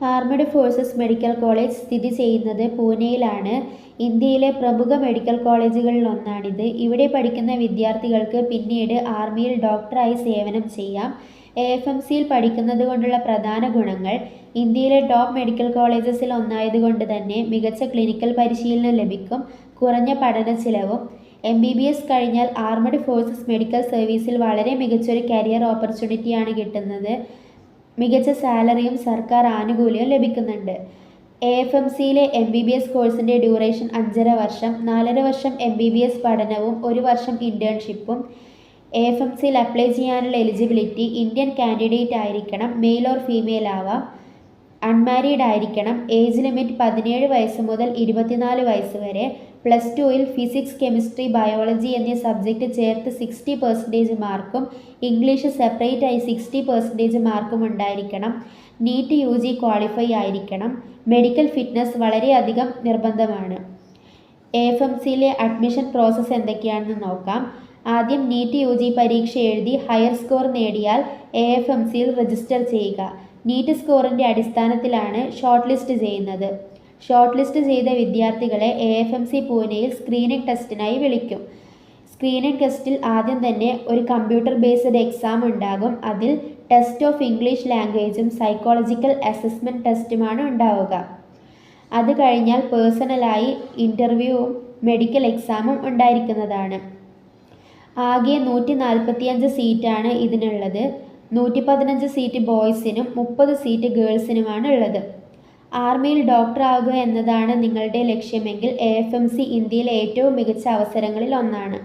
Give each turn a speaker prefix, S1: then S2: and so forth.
S1: Armed forces medical college സ്ഥിതി ചെയ്യുന്നത് പൂനെയിലാണ്. ഇന്ത്യയിലെ പ്രമുഖ മെഡിക്കൽ കോളേജുകളിലൊന്നാണിത്. ഇവിടെ പഠിക്കുന്ന വിദ്യാർത്ഥികൾക്ക് പിന്നീട് ആർമിയിൽ ഡോക്ടറായി സേവനം ചെയ്യാം. AFMCയിൽ പഠിക്കുന്നത് കൊണ്ടുള്ള പ്രധാന ഗുണങ്ങൾ: ഇന്ത്യയിലെ ടോപ്പ് മെഡിക്കൽ കോളേജസിൽ ഒന്നായതുകൊണ്ട് തന്നെ മികച്ച ക്ലിനിക്കൽ പരിശീലനം ലഭിക്കും. കുറഞ്ഞ പഠന ചിലവും. MBBS കഴിഞ്ഞാൽ ആർമഡ് ഫോഴ്സസ് മെഡിക്കൽ സർവീസിൽ വളരെ മികച്ചൊരു കരിയർ ഓപ്പർച്യൂണിറ്റിയാണ് കിട്ടുന്നത്. മികച്ച സാലറിയും സർക്കാർ ആനുകൂല്യവും ലഭിക്കുന്നുണ്ട്. AFMCയിലെ MBBS കോഴ്സിൻ്റെ ഡ്യൂറേഷൻ 5.5 വർഷം, 4.5 വർഷം MBBS പഠനവും 1 വർഷം ഇൻറ്റേൺഷിപ്പും. AFMCയിൽ അപ്ലൈ ചെയ്യാനുള്ള എലിജിബിലിറ്റി: ഇന്ത്യൻ കാൻഡിഡേറ്റ് ആയിരിക്കണം, മെയിൽ ഓർ ഫീമെയിൽ ആവാം, അൺമാരീഡ് ആയിരിക്കണം. ഏജ് ലിമിറ്റ് 17 വയസ്സ് മുതൽ 24 വയസ്സ് വരെ. +2ൽ ഫിസിക്സ്, കെമിസ്ട്രി, ബയോളജി എന്നീ സബ്ജക്റ്റ് ചേർത്ത് 60% മാർക്കും ഇംഗ്ലീഷ് സെപ്പറേറ്റ് ആയി 60% മാർക്കും ഉണ്ടായിരിക്കണം. NEET UG ക്വാളിഫൈ ആയിരിക്കണം. മെഡിക്കൽ ഫിറ്റ്നസ് വളരെയധികം നിർബന്ധമാണ്. AFMCയിലെ അഡ്മിഷൻ പ്രോസസ്സ് എന്തൊക്കെയാണെന്ന് നോക്കാം. ആദ്യം NEET UG പരീക്ഷ എഴുതി ഹയർ സ്കോർ നേടിയാൽ AFMCയിൽ രജിസ്റ്റർ ചെയ്യുക. NEET സ്കോറിൻ്റെ അടിസ്ഥാനത്തിലാണ് ഷോർട്ട് ലിസ്റ്റ് ചെയ്യുന്നത്. ഷോർട്ട് ലിസ്റ്റ് ചെയ്ത വിദ്യാർത്ഥികളെ AFMC പൂനെയിൽ സ്ക്രീനിംഗ് ടെസ്റ്റിനായി വിളിക്കും. സ്ക്രീനിംഗ് ടെസ്റ്റിൽ ആദ്യം തന്നെ ഒരു കമ്പ്യൂട്ടർ ബേസ്ഡ് എക്സാം ഉണ്ടാകും. അതിൽ ടെസ്റ്റ് ഓഫ് ഇംഗ്ലീഷ് ലാംഗ്വേജും സൈക്കോളജിക്കൽ അസസ്മെൻറ്റ് ടെസ്റ്റുമാണ് ഉണ്ടാവുക. അത് കഴിഞ്ഞാൽ പേഴ്സണലായി ഇൻ്റർവ്യൂവും മെഡിക്കൽ എക്സാമും ഉണ്ടായിരിക്കുന്നതാണ്. ആകെ 145 സീറ്റാണ് ഇതിനുള്ളത്. 115 സീറ്റ് ബോയ്സിനും 30 സീറ്റ് ഗേൾസിനുമാണ് ഉള്ളത്. ആർമിയിൽ ഡോക്ടർ ആവുക എന്നതാണ് നിങ്ങളുടെ ലക്ഷ്യമെങ്കിൽ AFMC ഇന്ത്യയിലെ ഏറ്റവും മികച്ച അവസരങ്ങളിൽ ഒന്നാണ്.